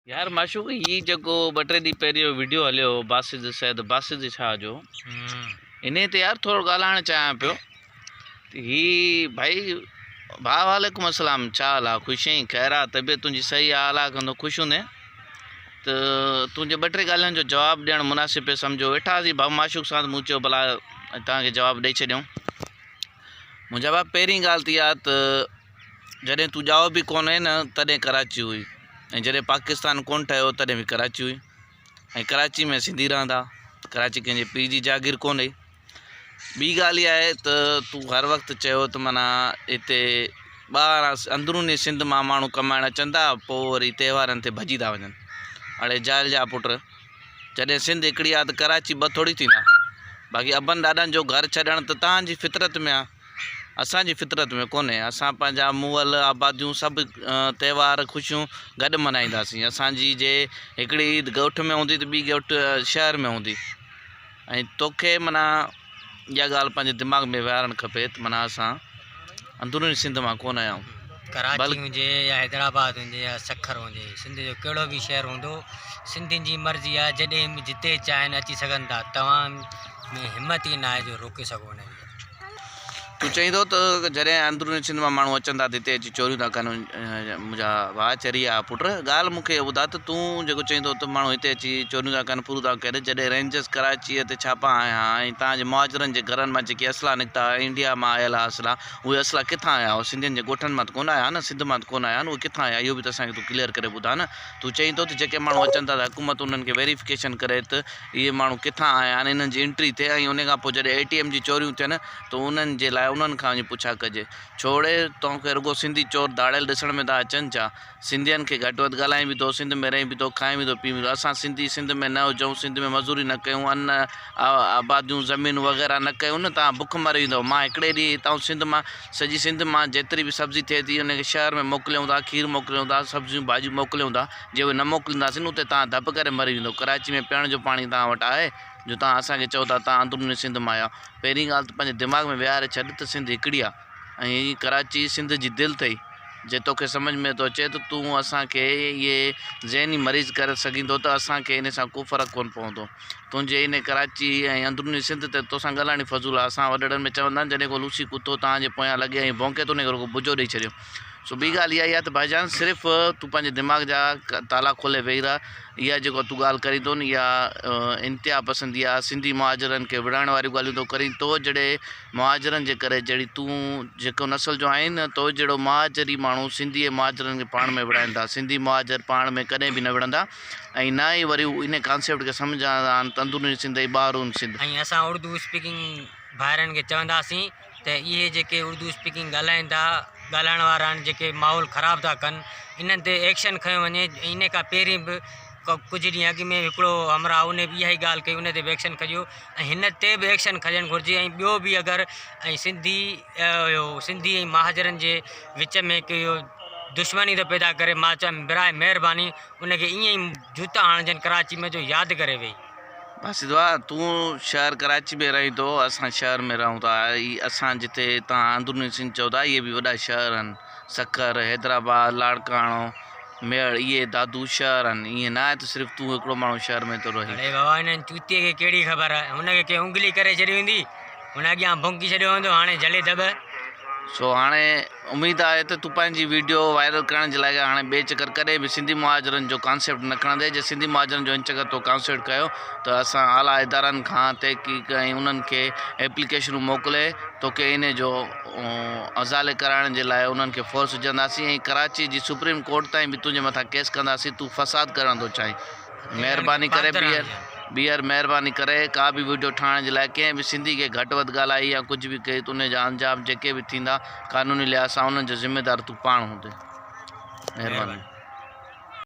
यार माशूक ये जेको ॿ टे ॾींहं पहिरियों वीडियो हलियो बासिद सैद बासिद शाह जो इन ते यार थोरो ॻाल्हाइणु चाहियां पियो त ही भाई भाउ वालेकुम अस्सलाम, छा हाल आहे? ख़ुशि आहीं? ख़ैर आहे? तबियत तुंहिंजी सही आहे? हाल आहे कंदो ख़ुशि हूंदे त तुंहिंजे ॿ टे ॻाल्हियुनि जो जवाबु ॾियणु मुनासिबु पियो सम्झो। वेठासीं भाउ माशूक सां, मूं चयो भला तव्हांखे जवाबु ॾेई छॾियूं। मुंहिंजा भाउ पहिरीं ॻाल्हि त इहा त जॾहिं तूं ॼाओ बि कोन्हे न तॾहिं कराची हुई, ऐं जॾहिं पाकिस्तान कोन ठहियो तॾहिं बि कराची हुई, ऐं कराची में सिंधी रहंदा। कराची कंहिंजे पीउ जी जागीर कोन्हे। ॿी ॻाल्हि इहा आहे त तूं हर वक़्तु चयो त माना हिते ॿाहिरां अंदरूनी सिंध मां माण्हू कमाइणु अचनि था, पोइ वरी त्योहारनि ते भॼी था वञनि। हाणे जाइल जा पुट, जॾहिं सिंध हिकिड़ी आहे त कराची ॿ थोरी थींदा। बाक़ी अबनि ॾाॾनि जो घर छॾणु त तव्हांजी फितरत में आहे, असांजी फितरत में कोन्हे। असां पंहिंजा मुअल आबादियूं सभु त्योहार ख़ुशियूं गॾु मल्हाईंदासीं। असांजी जे हिकिड़ी ईद ॻोठ में हूंदी त ॿी ॻोठ शहर में हूंदी। ऐं तोखे माना इहा ॻाल्हि पंहिंजे दिमाग़ में विहारणु खपे त माना असां अंदरूनी सिंध मां कोन आया आहियूं। कराची हुजे या हैदराबाद हुजे या सखर हुजे, सिंध जो कहिड़ो बि शहर हूंदो, सिंधियुनि जी मर्ज़ी आहे, जॾहिं बि जिते चाहिनि अची सघनि था। तव्हां में हिमत ई न आहे जो रोके सघो हुनखे। तूं चईंदो त जॾहिं अंदरूनी सिंध मां माण्हू अचनि था त हिते अची चोरियूं था कनि। मुंहिंजा भाउ चरी आहे पुट, ॻाल्हि मूंखे ॿुधा त तूं जेको चईंदो त माण्हू हिते अची चोरियूं था कनि, पूरो था कनि, जॾहिं रेंजर्स कराचीअ ते छापा आया ऐं तव्हांजे मुहाजिरनि जे घरनि मां जेके असला निकिता, इंडिया मां आयल असला, उहे असला किथां आया हो? सिंधियुनि जे ॻोठनि मां त कोन आया न, सिंध मां त कोन आया आहिनि। उहे किथां आया? इहो बि त असांखे तूं क्लियर करे ॿुधा न। तूं चईंदो त जेके माण्हू अचनि था त हुकूमत उन्हनि खे वेरिफिकेशन करे त इहे माण्हू किथां आया आहिनि, इन्हनि जी एंट्री थिए, ऐं उन खां पोइ जॾहिं ATM जी चोरियूं थियनि त उन्हनि जे लाइ उन्हनि खां वञी पुछा कजे। छोड़े तोखे रुगो सिंधी चोर दाड़ियल ॾिसण में था अचनि छा? सिंधियुनि खे घटि वधि ॻाल्हाए बि थो, सिंध में रही बि थो, खाए बि थो, पी बि थो। असां सिंधी सिंध में न हुजूं, सिंध में मज़ूरी न कयूं, अन्न आबादियूं ज़मीनूं वग़ैरह न कयूं न, तव्हां बुख मरी वेंदव। मां हिकिड़े ॾींहुं हितां सिंध मां, सॼी सिंध मां जेतिरी बि सब्ज़ी थिए थी उनखे शहर में मोकिलियूं था, खीर मोकिलियूं था, सब्जियूं भाॼियूं मोकिलियूं था। जे उहे न मोकिलींदासीं न उते तव्हां धप करे मरी वेंदव। कराची में पीअण जो पाणी तव्हां वटि आहे जो तव्हां असांखे चओ था तव्हां अंदरूनी सिंध मां आहियो? पहिरीं ॻाल्हि त पंहिंजे दिमाग़ में विहारे छॾ त सिंध हिकिड़ी आहे, ऐं हीअ कराची सिंध जी दिलि अथई। जे तोखे सम्झ में थो अचे त तूं असांखे इहे ज़हनी मरीज़ करे सघींदो त असांखे इन सां को फ़र्क़ु कोन पवंदो। तुंहिंजे इन कराची ऐं अंदरूनी सिंध ते तोसां ॻाल्हाइण ई फज़ूल आहे। असां वॾड़नि में चवंदा आहिनि जॾहिं को लूसी कुतो तव्हांजे पोयां लॻे ऐं भौंके थो, उनखे रुगो बुजो ॾेई छॾियो। सो ॿी ॻाल्हि इहा आहे त भाईजान सिर्फ़ु तूं पंहिंजे दिमाग़ जा ताला खोले वेही रह। इहा जेको तूं ॻाल्हि करी थो न, इहा इंतिहा पसंदी आहे, सिंधी मुहाजिरनि खे विढ़ाइण वारियूं ॻाल्हियूं थो करी। तो जहिड़े मुहाजिरनि जे करे, जहिड़ी तूं जेको नसल जो आहीं न, तो जहिड़ो मुहाजिरी माण्हू सिंधी ऐं मुहाजिरनि खे पाण में विढ़ाइनि था। सिंधी मुहाजिर पाण में कॾहिं बि न विढ़ंदा, ऐं न ई वरी इन कॉन्सेप्ट खे सम्झंदा आहिनि त अंदरूनी सिंध ऐं ॿाहिरूं सिंध। ऐं असां उर्दू स्पीकिंग भाइरनि खे चवंदासीं त इहे जेके उर्दू स्पीकिंग ॻाल्हाइनि था, ॻाल्हाइण वारा आहिनि, जेके माहौल ख़राबु था कनि, इन्हनि ते एक्शन खयो वञे। इन खां पहिरीं बि कुझु ॾींहं अॻु में हिकिड़ो हमरा उन बि इहा ई ॻाल्हि कई, उन ते बि एक्शन खजियो, ऐं हिन ते बि एक्शन खजणु घुरिजे। ऐं ॿियो बि अगरि ऐं सिंधी ऐं महाजरनि जे विच में इहो दुश्मनी थो पैदा करे, मां चवां बिराए महिरबानी उनखे ईअं ई जूता हणजनि कराची में, जो यादि करे वेही। बसि दुआ, तूं शहर कराची में रहीं थो, असां शहर में रहूं था। असां जिते तव्हां अंदरूनी सिंध चओ था, इहे बि वॾा शहर आहिनि। सखर, हैदराबाद, लाड़काणो, मेड़, इहे दादू शहर आहिनि। ईअं न आहे त सिर्फ़ु तूं हिकिड़ो माण्हू शहर में थो रही। अरे बाबा, हिननि चूतीअ खे कहिड़ी ख़बर आहे? हुनखे कंहिं उंगली करे छॾी हूंदी, हुन अॻियां भौंकी छॾियो हूंदो, हाणे जले दॿ। सो हाणे उमेदु आहे त तूं पंहिंजी वीडियो वायरल करण जे लाइ हाणे ॿिए चकर कॾहिं बि सिंधी मुहाजिरनि जो कॉन्सेप्ट न खणंदे। जे सिंधी मुहाजिरनि जो इन चकर तो कॉन्सेप्ट कयो त असां आला इदारनि खां तहक़ीक़ ऐं उन्हनि खे एप्लीकेशनूं मोकिले तोखे इन जो अज़ाले कराइण जे लाइ उन्हनि खे फोर्स विझंदासीं, ऐं कराची जी सुप्रीम कोर्ट ताईं बि तुंहिंजे मथां केस कंदासीं। तूं फ़साद करणु थो चाहीं, महिरबानी करे ॿीहर महिरबानी करे का बि वीडियो ठाहिण जे लाइ कंहिं बि सिंधी खे घटि वधि ॻाल्हाई या कुझु बि कई त उनजा अंजाम जेके बि थींदा क़ानूनी लिहाज़ सां उन्हनि जो ज़िम्मेदार तूं पाण हूंदे। महिरबानी।